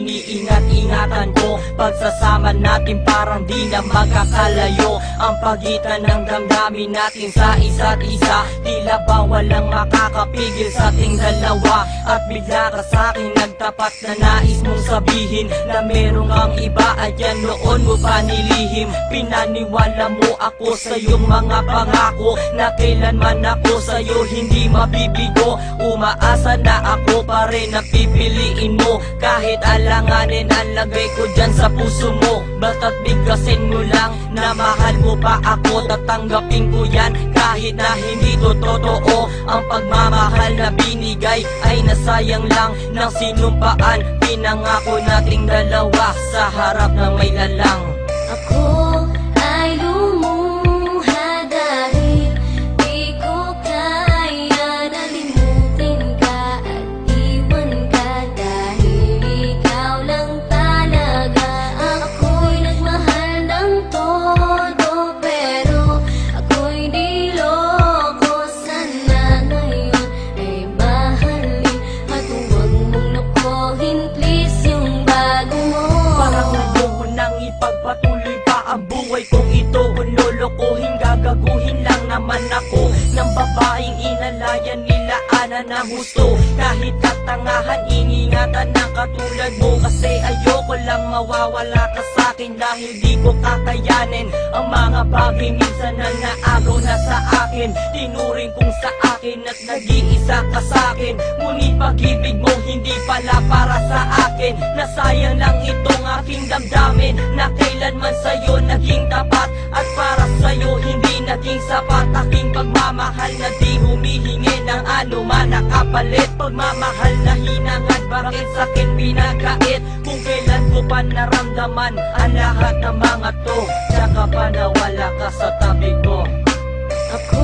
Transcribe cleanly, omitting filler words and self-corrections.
iniingat-ingatan ko. Pagsasama natin parang di na magkakalayo ang pagitan ng damdamin natin sa isa't isa. Tila ba walang makakapigil sa ating dalawa. At bigla ka sa'kin nagtapat na nais mong sabihin na merong ang iba at yan noon mo pa nilihim. Pinaniwala mo ako sa iyong mga pangako na kailanman ako sa'yo hindi mabibigo. Umaasa na ako pa rin na pipiliin mo kahit alanganin ang lagay ko dyan sa puso mo. Basta't bigkasin mo lang na mahal mo pa ako, tatanggapin ko yan kahit na hindi to totoo. Ang pagmamahal na binigay ay nasayang lang ng sinumpaan. Pinangako nating dalawa sa harap ng may lalang. Ako ay lumuha dahil di ko kaya na limutin ka at iwan ka, dahil ikaw lang talaga. Ako'y nagmahal ng todo pero ako'y niloko. Sana ngayon ay mahalin at huwag mong lokohin please yung bago mo. Parang ayoko nang ipagpatuloy pa ang buhay kong ito. Kung lolokohin, gagaguhin lang naman ako ng babaeng inalayan nila ana na gusto. Kahit katangahan, ingingatan ng katulad mo. Kasi ayoko lang mawawala ka sa'kin dahil di ko kakayanin ang mga bagay minsan na naagaw na sa akin. Tinuring kong sa akin at nag-iisa ka sa'kin. Ngunit pag-ibig mo hindi pala para sa akin. Nasayang lang itong aking damdamin na kailanman sa'yo naging tapat. At para sa'yo hindi naging sapat aking pagmamahal na di humihingi ng anuman na kapalit. Pagmamahal na hinangad, bakit sa'kin pinagkait? Kung kailan ko pa naramdaman ang lahat ng mga to, tsaka pa nawala ka sa tabi ko. Ako